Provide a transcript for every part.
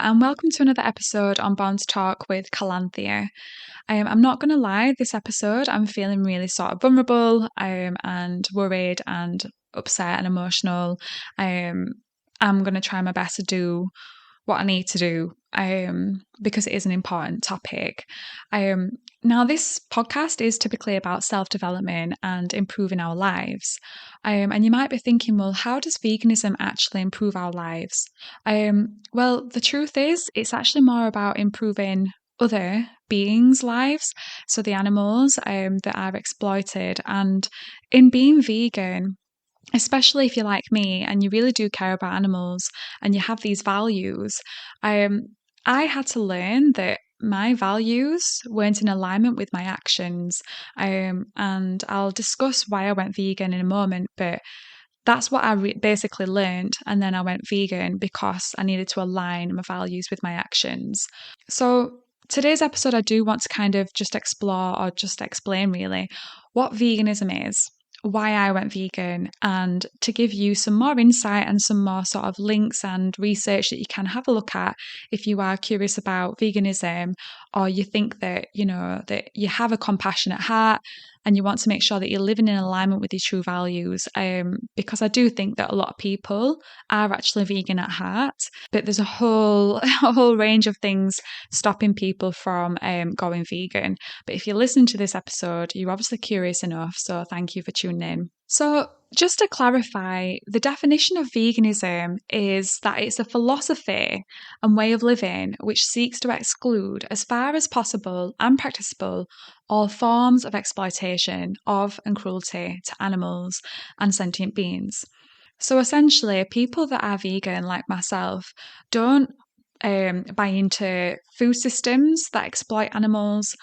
and welcome to another episode on Born to Talk with Callanthea. I'm not going to lie, this episode I'm feeling really sort of vulnerable and worried and upset and emotional. I'm going to try my best to do what I need to do because it is an important topic. Now, this podcast is typically about self-development and improving our lives. And you might be thinking, well, how does veganism actually improve our lives? Well, the truth is, it's actually more about improving other beings' lives, so the animals that are exploited. And in being vegan, especially if you're like me and you really do care about animals and you have these values, I had to learn that my values weren't in alignment with my actions. And I'll discuss why I went vegan in a moment, but that's what I basically learned. And then I went vegan because I needed to align my values with my actions. So today's episode, I do want to kind of just explore or just explain really what veganism is, why I went vegan, and to give you some more insight and some more sort of links and research that you can have a look at if you are curious about veganism, or you think that, that you have a compassionate heart and you want to make sure that you're living in alignment with your true values. Because I do think that a lot of people are actually vegan at heart, but there's a whole range of things stopping people from going vegan. But if you listen to this episode, you're obviously curious enough, so thank you for tuning in. So, just to clarify, the definition of veganism is that it's a philosophy and way of living which seeks to exclude, as far as possible and practicable, all forms of exploitation of and cruelty to animals and sentient beings. So essentially, people that are vegan, like myself, don't buy into food systems that exploit animals.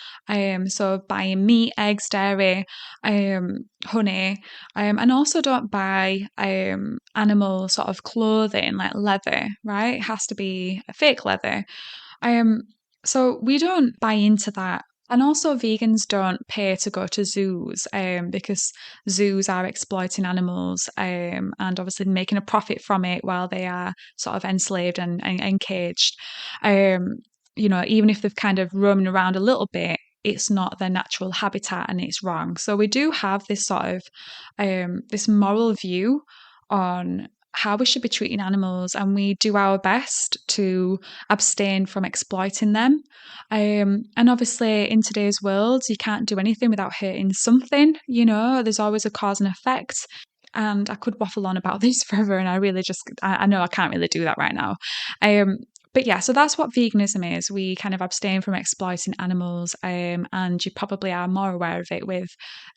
So buying meat, eggs, dairy, honey, and also don't buy animal sort of clothing like leather, right? It has to be a fake leather. So we don't buy into that. And also, vegans don't pay to go to zoos because zoos are exploiting animals and obviously making a profit from it while they are sort of enslaved and caged. Even if they've kind of roaming around a little bit, it's not their natural habitat and it's wrong. So we do have this sort of this moral view on how we should be treating animals, and we do our best to abstain from exploiting them. And obviously, in today's world, you can't do anything without hurting something. There's always a cause and effect. And I could waffle on about this forever, and I know I can't really do that right now. But yeah, so that's what veganism is. We kind of abstain from exploiting animals, and you probably are more aware of it with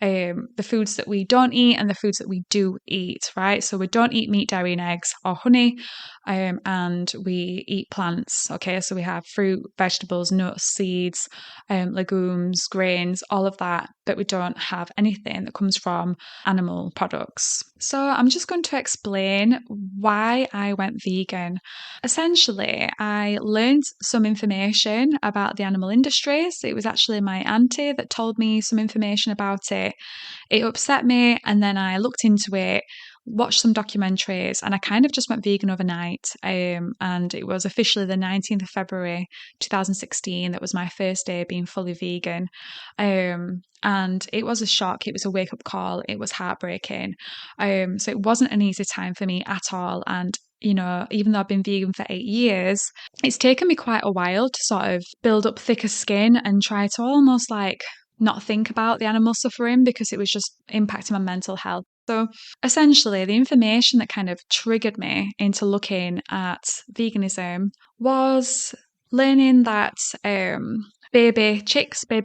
the foods that we don't eat and the foods that we do eat, right? So we don't eat meat, dairy, and eggs or honey, and we eat plants, okay? So we have fruit, vegetables, nuts, seeds, legumes, grains, all of that, but we don't have anything that comes from animal products. So I'm just going to explain why I went vegan. Essentially, I learned some information about the animal industries. It was actually my auntie that told me some information about it. It upset me, and then I looked into it, watched some documentaries, and I kind of just went vegan overnight. And it was officially the 19th of February 2016 that was my first day being fully vegan. And it was a shock. It was a wake-up call. It was heartbreaking. So it wasn't an easy time for me at all. And even though I've been vegan for 8 years, it's taken me quite a while to sort of build up thicker skin and try to almost like not think about the animal suffering because it was just impacting my mental health. So essentially, the information that kind of triggered me into looking at veganism was learning that baby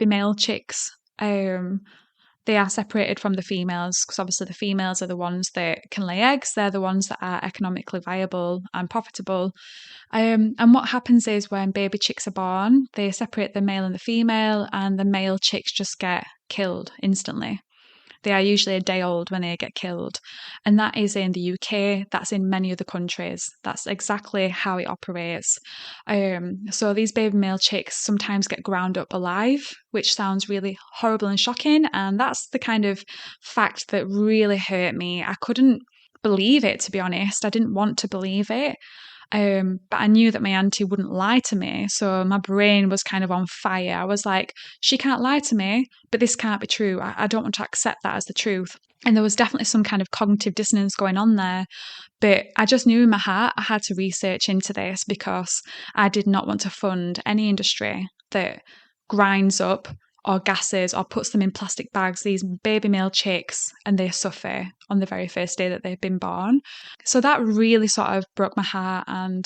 male chicks, they are separated from the females because obviously the females are the ones that can lay eggs. They're the ones that are economically viable and profitable. And what happens is when baby chicks are born, they separate the male and the female, and the male chicks just get killed instantly. They are usually a day old when they get killed. And that is in the UK. That's in many other countries. That's exactly how it operates. So these baby male chicks sometimes get ground up alive, which sounds really horrible and shocking. And that's the kind of fact that really hurt me. I couldn't believe it, to be honest. I didn't want to believe it. But I knew that my auntie wouldn't lie to me. So my brain was kind of on fire. I was like, she can't lie to me, but this can't be true. I don't want to accept that as the truth. And there was definitely some kind of cognitive dissonance going on there. But I just knew in my heart I had to research into this because I did not want to fund any industry that grinds up or gases or puts them in plastic bags, these baby male chicks, and they suffer on the very first day that they've been born. So that really sort of broke my heart, and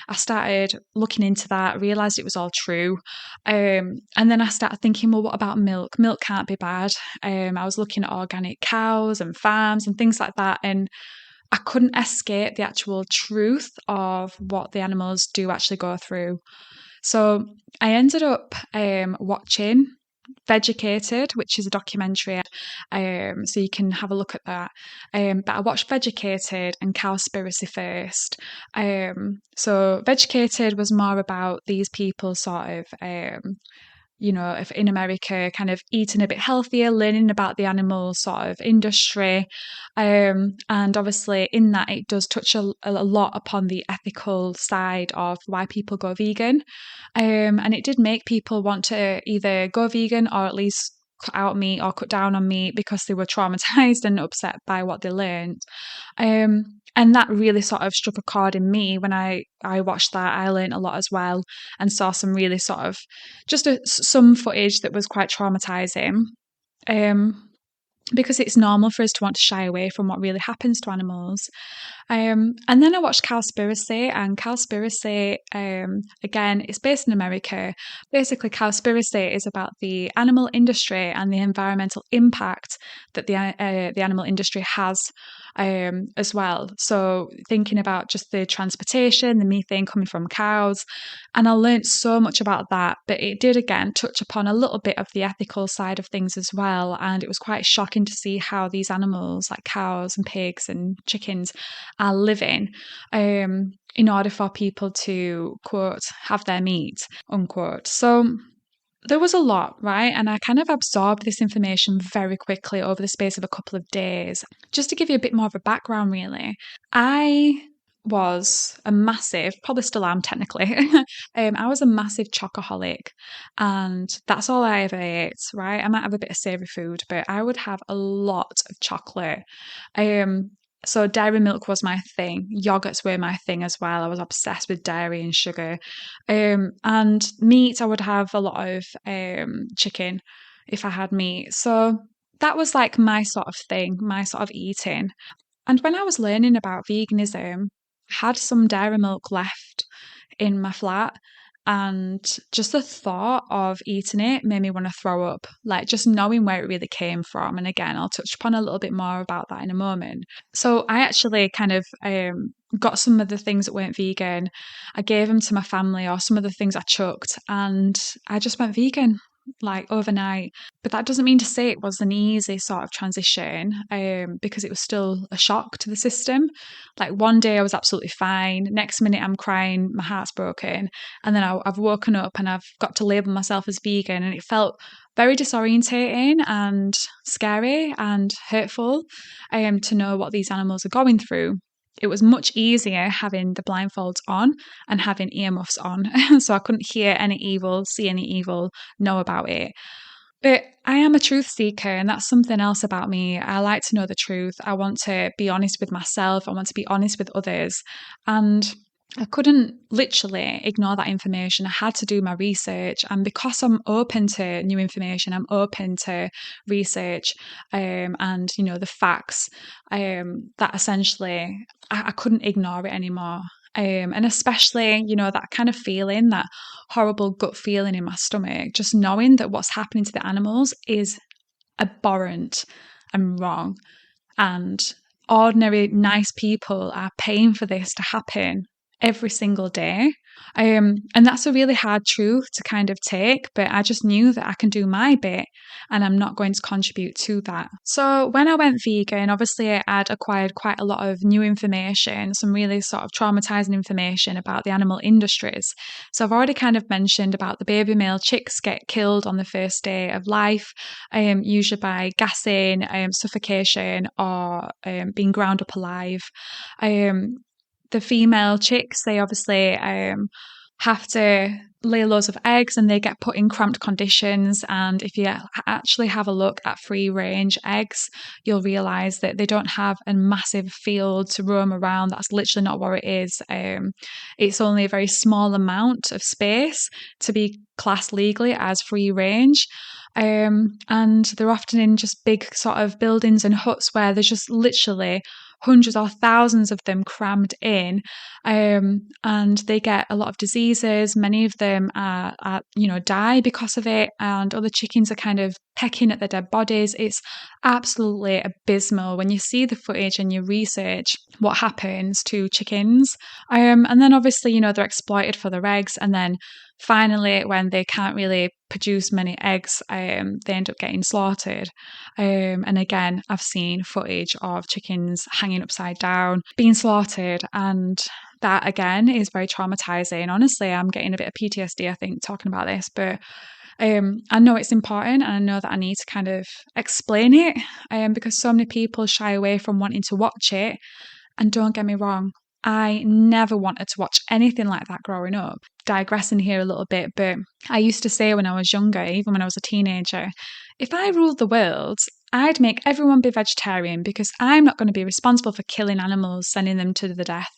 I started looking into that, realised it was all true. And then I started thinking, well, what about milk? Milk can't be bad. I was looking at organic cows and farms and things like that, and I couldn't escape the actual truth of what the animals do actually go through. So I ended up watching Vegucated, which is a documentary. So you can have a look at that. But I watched Vegucated and Cowspiracy first. So Vegucated was more about these people sort of if in America, kind of eating a bit healthier, learning about the animal sort of industry. And obviously, in that, it does touch a lot upon the ethical side of why people go vegan. And it did make people want to either go vegan or at least cut out meat or cut down on meat because they were traumatized and upset by what they learned. And that really sort of struck a chord in me when I watched that. I learned a lot as well and saw some really sort of some footage that was quite traumatizing. Because it's normal for us to want to shy away from what really happens to animals. And then I watched Cowspiracy, and Cowspiracy, again, it's based in America. Basically, Cowspiracy is about the animal industry and the environmental impact that the animal industry has as well. So thinking about just the transportation, the methane coming from cows, and I learned so much about that. But it did again touch upon a little bit of the ethical side of things as well, and it was quite shocking to see how these animals, like cows and pigs and chickens, are living in order for people to, quote, have their meat, unquote. So there was a lot, right? And I kind of absorbed this information very quickly over the space of a couple of days. Just to give you a bit more of a background, really, I was a massive, probably still am technically, I was a massive chocoholic, and that's all I ever ate, right? I might have a bit of savoury food, but I would have a lot of chocolate. So dairy milk was my thing. Yogurts were my thing as well. I was obsessed with dairy and sugar. And meat, I would have a lot of chicken if I had meat. So that was like my sort of thing, my sort of eating. And when I was learning about veganism, I had some dairy milk left in my flat. And just the thought of eating it made me want to throw up, like just knowing where it really came from. And again, I'll touch upon a little bit more about that in a moment. So I actually kind of got some of the things that weren't vegan. I gave them to my family, or some of the things I chucked, and I just went vegan like overnight. But that doesn't mean to say it was an easy sort of transition, because it was still a shock to the system. Like one day I was absolutely fine, next minute I'm crying, my heart's broken, and then I've woken up and I've got to label myself as vegan, and it felt very disorientating and scary and hurtful to know what these animals are going through. It was much easier having the blindfolds on and having earmuffs on. So I couldn't hear any evil, see any evil, know about it. But I am a truth seeker, and that's something else about me. I like to know the truth. I want to be honest with myself. I want to be honest with others. And I couldn't literally ignore that information. I had to do my research. And because I'm open to new information, I'm open to research and, the facts, that essentially I couldn't ignore it anymore. And especially, that kind of feeling, that horrible gut feeling in my stomach, just knowing that what's happening to the animals is abhorrent and wrong. And ordinary, nice people are paying for this to happen every single day. And that's a really hard truth to kind of take, but I just knew that I can do my bit and I'm not going to contribute to that. So when I went vegan, obviously I'd acquired quite a lot of new information, some really sort of traumatizing information about the animal industries. So I've already kind of mentioned about the baby male chicks get killed on the first day of life, usually by gassing, suffocation, or being ground up alive. the female chicks, they obviously have to lay loads of eggs and they get put in cramped conditions. And if you actually have a look at free range eggs, you'll realize that they don't have a massive field to roam around. That's literally not what it is. It's only a very small amount of space to be classed legally as free range. And they're often in just big sort of buildings and huts where there's just literally hundreds or thousands of them crammed in, and they get a lot of diseases. Many of them die because of it, and other chickens are kind of pecking at their dead bodies. It's absolutely abysmal when you see the footage and you research what happens to chickens. And then obviously, they're exploited for their eggs, and then finally, when they can't really produce many eggs, they end up getting slaughtered. And again, I've seen footage of chickens hanging upside down, being slaughtered, and that again is very traumatizing. Honestly, I'm getting a bit of PTSD, I think, talking about this, but I know it's important, and I know that I need to kind of explain it, because so many people shy away from wanting to watch it. And don't get me wrong, I never wanted to watch anything like that growing up. Digressing here a little bit, but I used to say when I was younger, even when I was a teenager, if I ruled the world, I'd make everyone be vegetarian because I'm not going to be responsible for killing animals, sending them to the death.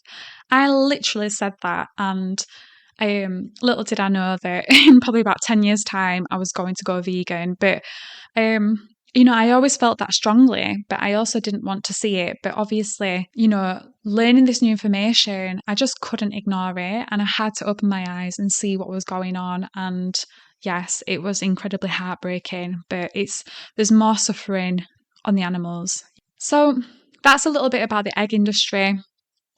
I literally said that, and little did I know that in probably about 10 years' time, I was going to go vegan. But I always felt that strongly, but I also didn't want to see it. But obviously, learning this new information, I just couldn't ignore it. And I had to open my eyes and see what was going on. And yes, it was incredibly heartbreaking, but there's more suffering on the animals. So that's a little bit about the egg industry.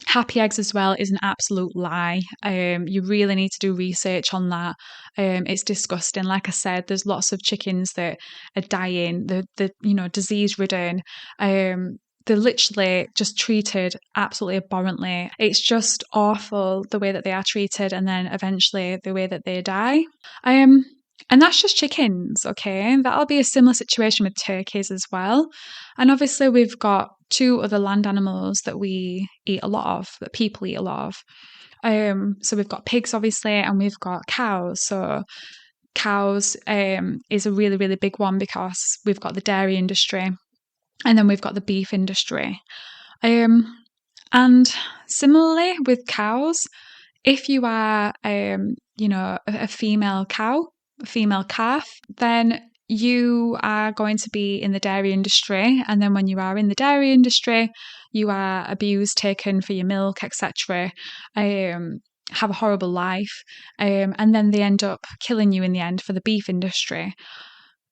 Happy eggs as well is an absolute lie. You really need to do research on that. It's disgusting. Like I said, there's lots of chickens that are dying. They're disease ridden. They're literally just treated absolutely abhorrently. It's just awful the way that they are treated, and then eventually the way that they die. And that's just chickens, okay? That'll be a similar situation with turkeys as well. And obviously we've got two other land animals that we eat a lot of, that people eat a lot of. So we've got pigs, obviously, and we've got cows. So cows is a really, really big one because we've got the dairy industry, and then we've got the beef industry. And similarly with cows, if you are, a female cow, a female calf, then you are going to be in the dairy industry. And then when you are in the dairy industry, you are abused, taken for your milk, etc., have a horrible life, and then they end up killing you in the end for the beef industry.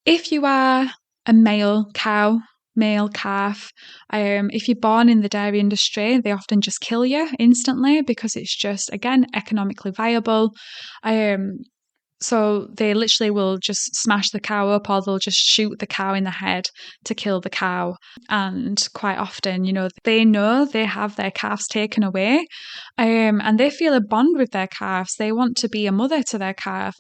If you are a male cow, male calf, if you're born in the dairy industry, they often just kill you instantly because it's just, again, economically viable. So they literally will just smash the cow up, or they'll just shoot the cow in the head to kill the cow. And quite often, they know they have their calves taken away, and they feel a bond with their calves. They want to be a mother to their calf.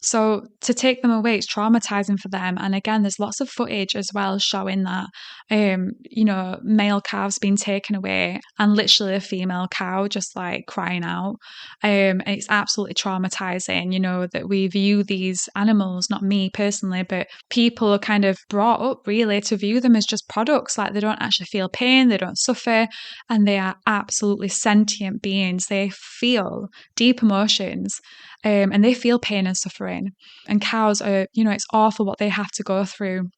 So to take them away, it's traumatizing for them. And again, there's lots of footage as well showing that, male calves being taken away and literally a female cow just like crying out. And it's absolutely traumatizing, that we view these animals, not me personally, but people are kind of brought up really to view them as just products. Like they don't actually feel pain, they don't suffer, and they are absolutely sentient beings. They feel deep emotions. And they feel pain and suffering. And cows are, it's awful what they have to go through.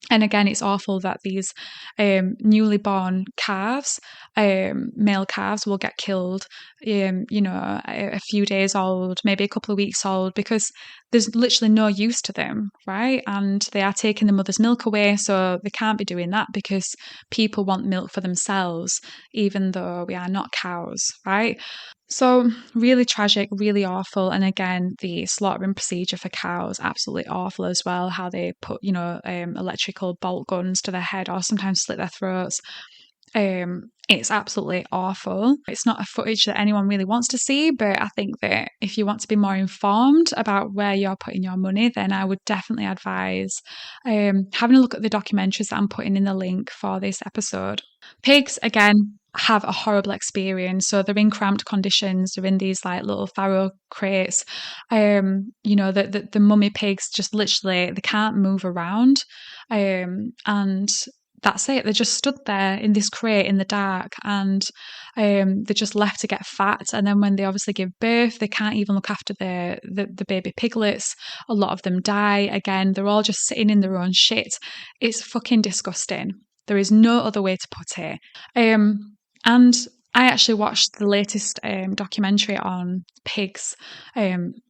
And again, it's awful that these newly born calves, male calves, will get killed, a few days old, maybe a couple of weeks old, because there's literally no use to them, right? And they are taking the mother's milk away, so they can't be doing that because people want milk for themselves, even though we are not cows, right? So really tragic, really awful. And again, the slaughtering procedure for cows, absolutely awful as well. How they put, electrical bolt guns to their head or sometimes slit their throats. It's absolutely awful. It's not a footage that anyone really wants to see, but I think that if you want to be more informed about where you're putting your money, then I would definitely advise having a look at the documentaries that I'm putting in the link for this episode. Pigs, again, have a horrible experience. So they're in cramped conditions. They're in these like little farrow crates. The mummy pigs just literally they can't move around, and that's it. They're just stood there in this crate in the dark, and they're just left to get fat. And then when they obviously give birth, they can't even look after the baby piglets. A lot of them die. Again, they're all just sitting in their own shit. It's fucking disgusting. There is no other way to put it. And I actually watched the latest documentary on pigs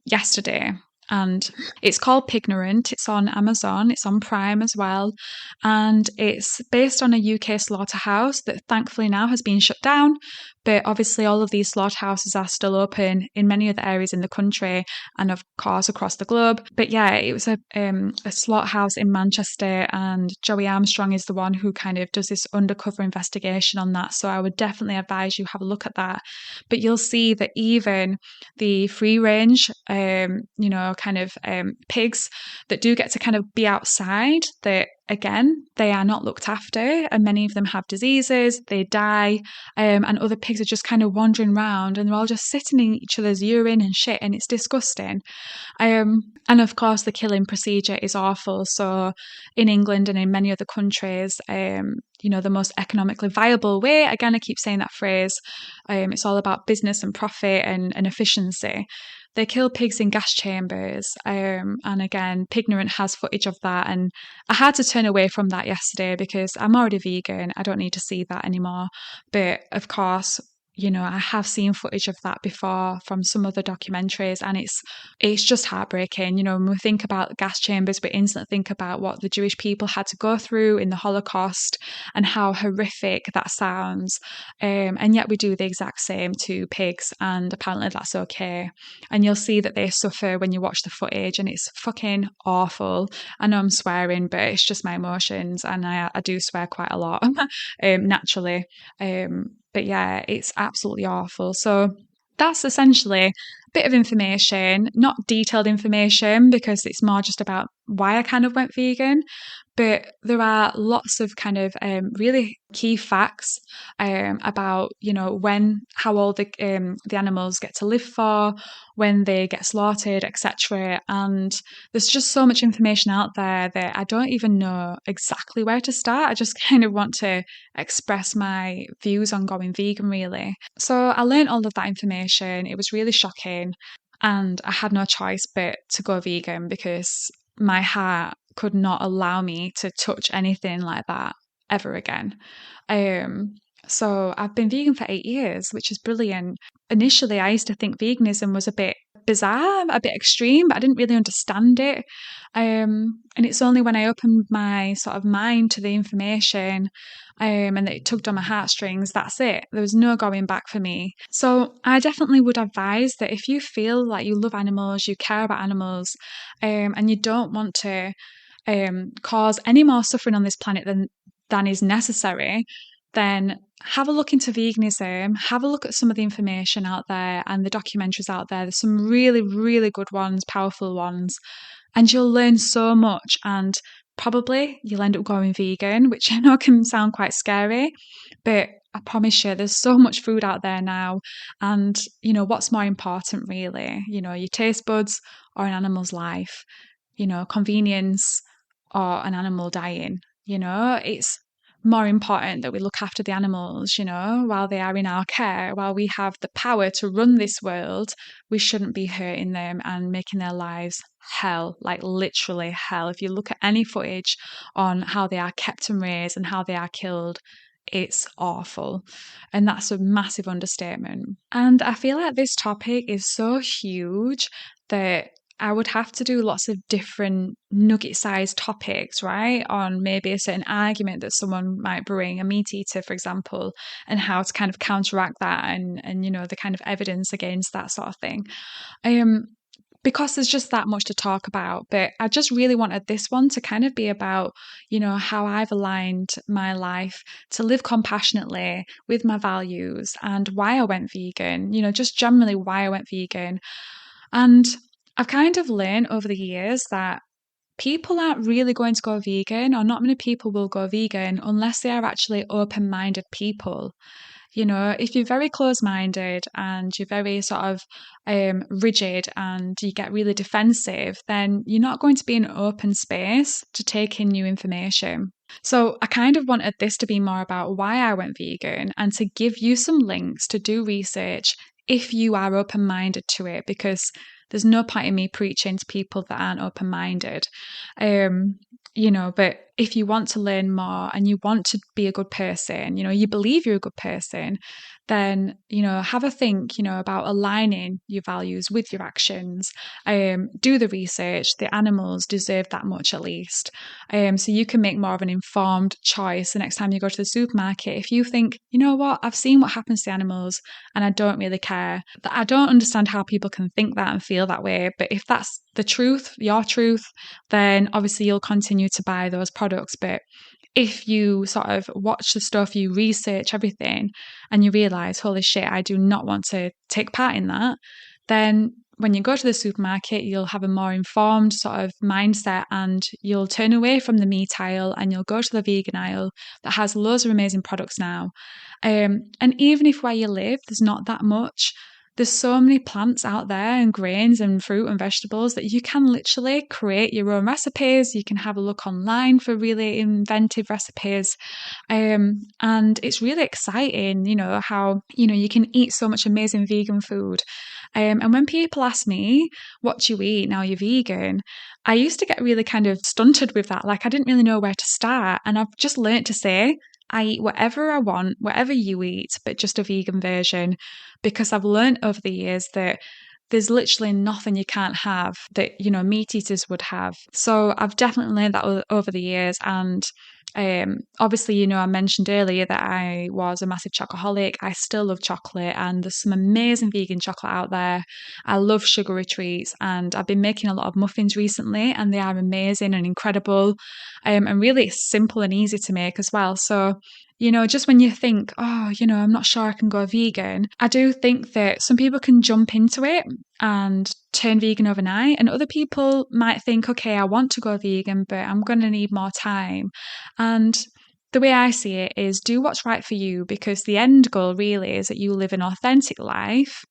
yesterday. And it's called Pignorant. It's on Amazon. It's on Prime as well. And it's based on a UK slaughterhouse that thankfully now has been shut down. But obviously, all of these slaughterhouses are still open in many other areas in the country and, of course, across the globe. But yeah, it was a slaughterhouse in Manchester, and Joey Armstrong is the one who kind of does this undercover investigation on that. So I would definitely advise you have a look at that. But you'll see that even the free range, pigs that do get to kind of be outside, that again, they are not looked after, and many of them have diseases, they die, and other pigs are just kind of wandering around and they're all just sitting in each other's urine and shit, and it's disgusting. And of course, the killing procedure is awful. So, in England and in many other countries, the most economically viable way, again, I keep saying that phrase, it's all about business and profit and efficiency. They kill pigs in gas chambers. And again, Pignorant has footage of that. And I had to turn away from that yesterday because I'm already vegan. I don't need to see that anymore. But of course, I have seen footage of that before from some other documentaries, and it's just heartbreaking. When we think about gas chambers, we instantly think about what the Jewish people had to go through in the Holocaust and how horrific that sounds. And yet we do the exact same to pigs, and apparently that's okay. And you'll see that they suffer when you watch the footage, and it's fucking awful. I know I'm swearing, but it's just my emotions, and I do swear quite a lot naturally. But yeah, it's absolutely awful. So that's essentially a bit of information, not detailed information because it's more just about why I kind of went vegan. But there are lots of kind of really key facts about, how old the animals get to live for, when they get slaughtered, etc. And there's just so much information out there that I don't even know exactly where to start. I just kind of want to express my views on going vegan, really. So I learned all of that information. It was really shocking. And I had no choice but to go vegan because my heart could not allow me to touch anything like that ever again. So I've been vegan for 8 years, which is brilliant. Initially, I used to think veganism was a bit bizarre, a bit extreme, but I didn't really understand it. And it's only when I opened my sort of mind to the information and it tugged on my heartstrings, that's it. There was no going back for me. So I definitely would advise that if you feel like you love animals, you care about animals, and you don't want to cause any more suffering on this planet than is necessary, then have a look into veganism, have a look at some of the information out there and the documentaries out there. There's some really, really good ones, powerful ones, and you'll learn so much, and probably you'll end up going vegan, which I know can sound quite scary, but I promise you there's so much food out there now, and what's more important really, your taste buds or an animal's life, convenience or an animal dying. It's more important that we look after the animals, while they are in our care, while we have the power to run this world. We shouldn't be hurting them and making their lives hell, like literally hell. If you look at any footage on how they are kept and raised and how they are killed, it's awful. And that's a massive understatement. And I feel like this topic is so huge that I would have to do lots of different nugget-sized topics, right? On maybe a certain argument that someone might bring, a meat eater, for example, and how to kind of counteract that and the kind of evidence against that sort of thing. Because there's just that much to talk about. But I just really wanted this one to kind of be about, how I've aligned my life to live compassionately with my values and why I went vegan, just generally why I went vegan. And I've kind of learned over the years that people aren't really going to go vegan, or not many people will go vegan unless they are actually open-minded people. If you're very close-minded and you're very sort of rigid and you get really defensive, then you're not going to be in an open space to take in new information. So I kind of wanted this to be more about why I went vegan and to give you some links to do research if you are open-minded to it, because there's no point in me preaching to people that aren't open-minded. But if you want to learn more and you want to be a good person, you believe you're a good person, then, have a think, about aligning your values with your actions. Do the research. The animals deserve that much at least. So you can make more of an informed choice the next time you go to the supermarket. If you think, you know what, I've seen what happens to the animals and I don't really care. I don't understand how people can think that and feel that way. But if that's the truth, your truth, then obviously you'll continue to buy those products. But if you sort of watch the stuff, you research everything, and you realize, holy shit, I do not want to take part in that, then when you go to the supermarket, you'll have a more informed sort of mindset and you'll turn away from the meat aisle and you'll go to the vegan aisle that has loads of amazing products now. And even if where you live, there's not that much, there's so many plants out there and grains and fruit and vegetables that you can literally create your own recipes. You can have a look online for really inventive recipes. And it's really exciting, how, you can eat so much amazing vegan food. And when people ask me, what do you eat now you're vegan? I used to get really kind of stunted with that. Like I didn't really know where to start. And I've just learnt to say, I eat whatever I want, whatever you eat, but just a vegan version, because I've learned over the years that there's literally nothing you can't have that, meat eaters would have. So I've definitely learned that over the years. And obviously, I mentioned earlier that I was a massive chocoholic. I still love chocolate, and there's some amazing vegan chocolate out there. I love sugary treats, and I've been making a lot of muffins recently, and they are amazing and incredible, and really simple and easy to make as well. So just when you think, oh, I'm not sure I can go vegan, I do think that some people can jump into it and turn vegan overnight. And other people might think, okay, I want to go vegan, but I'm going to need more time. And the way I see it is do what's right for you, because the end goal really is that you live an authentic life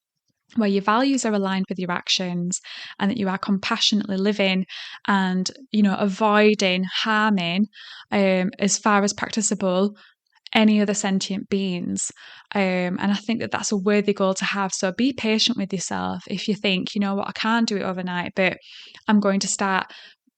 where your values are aligned with your actions and that you are compassionately living and, avoiding harming as far as practicable any other sentient beings. And I think that that's a worthy goal to have. So be patient with yourself. If you think, I can't do it overnight, but I'm going to start,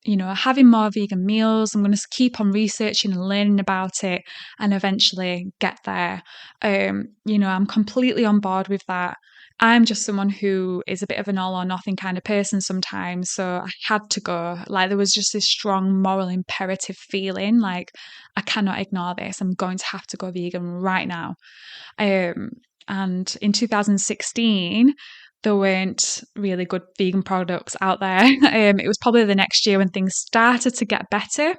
having more vegan meals. I'm going to keep on researching and learning about it and eventually get there. I'm completely on board with that. I'm just someone who is a bit of an all or nothing kind of person sometimes. So I had to go. Like there was just this strong moral imperative feeling like I cannot ignore this. I'm going to have to go vegan right now. And in 2016, there weren't really good vegan products out there. It was probably the next year when things started to get better,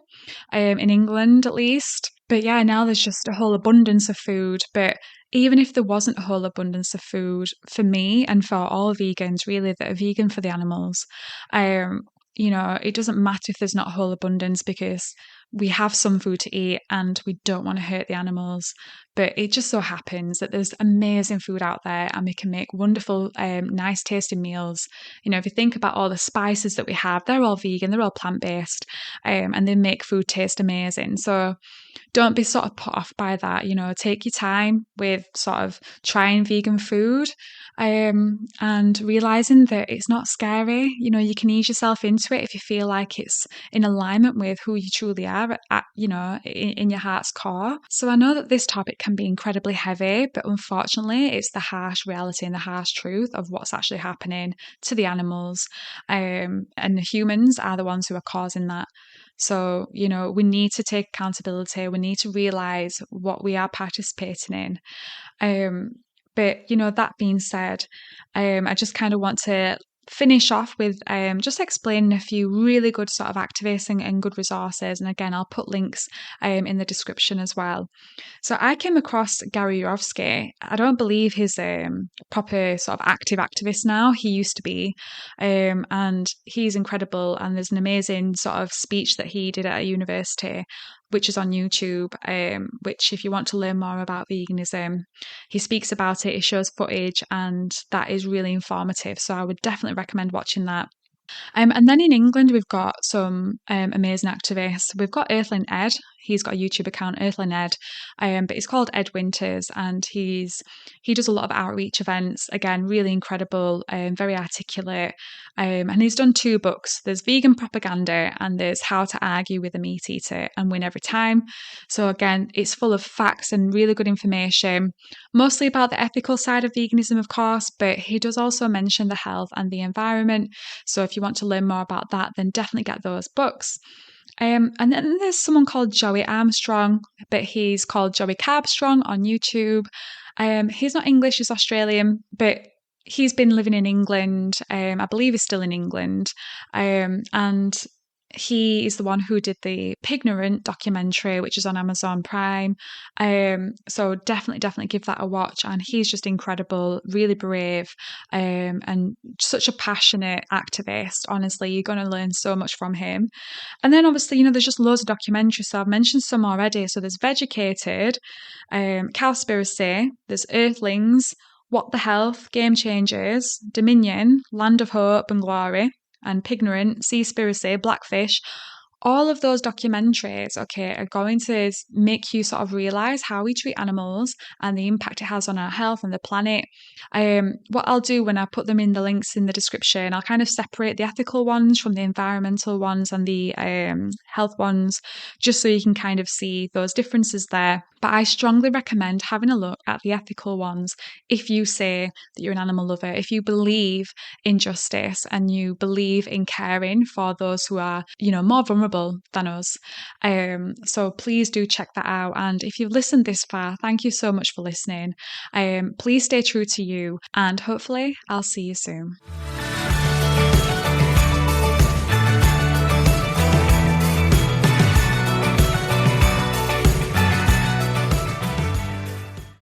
in England at least. But yeah, now there's just a whole abundance of food. But even if there wasn't a whole abundance of food for me and for all vegans, really, that are vegan for the animals, it doesn't matter if there's not a whole abundance, because we have some food to eat and we don't want to hurt the animals. But it just so happens that there's amazing food out there and we can make wonderful, nice tasting meals. If you think about all the spices that we have, they're all vegan, they're all plant-based, and they make food taste amazing. So don't be sort of put off by that. Take your time with sort of trying vegan food, and realizing that it's not scary. You can ease yourself into it if you feel like it's in alignment with who you truly are in your heart's core. So I know that this topic can be incredibly heavy, but unfortunately it's the harsh reality and the harsh truth of what's actually happening to the animals, and the humans are the ones who are causing that. So, we need to take accountability. We need to realize what we are participating in. But, that being said, I just kind of want to finish off with just explaining a few really good sort of activists and good resources. And again, I'll put links in the description as well. So I came across Gary Yourofsky. I don't believe he's a proper sort of active activist now. He used to be, and he's incredible. And there's an amazing sort of speech that he did at a university which is on YouTube, which if you want to learn more about veganism, he speaks about it, he shows footage, and that is really informative. So I would definitely recommend watching that. And then in England, we've got some amazing activists. We've got Earthling Ed. He's got a YouTube account, Earthling Ed, but he's called Ed Winters, and he does a lot of outreach events. Again, really incredible, very articulate, and he's done 2 books. There's Vegan Propaganda, and there's How to Argue with a Meat Eater and Win Every Time. So again, it's full of facts and really good information, mostly about the ethical side of veganism, of course, but he does also mention the health and the environment. So if you want to learn more about that, then definitely get those books. And then there's someone called Joey Armstrong, but he's called Joey Carbstrong on YouTube. He's not English, he's Australian, but he's been living in England. I believe he's still in England. And he is the one who did the Pignorant documentary, which is on Amazon Prime. So definitely give that a watch. And he's just incredible, really brave, and such a passionate activist. Honestly, you're going to learn so much from him. And then obviously, there's just loads of documentaries. So I've mentioned some already. So there's Vegucated, Cowspiracy, there's Earthlings, What the Health, Game Changers, Dominion, Land of Hope and Glory, and Pignorant, Seaspiracy, Blackfish. All of those documentaries, okay, are going to make you sort of realize how we treat animals and the impact it has on our health and the planet. What I'll do when I put them in the links in the description, I'll kind of separate the ethical ones from the environmental ones and the health ones, just so you can kind of see those differences there. But I strongly recommend having a look at the ethical ones if you say that you're an animal lover, if you believe in justice and you believe in caring for those who are, more vulnerable than us. So please do check that out. And if you've listened this far, thank you so much for listening. Please stay true to you, and hopefully I'll see you soon.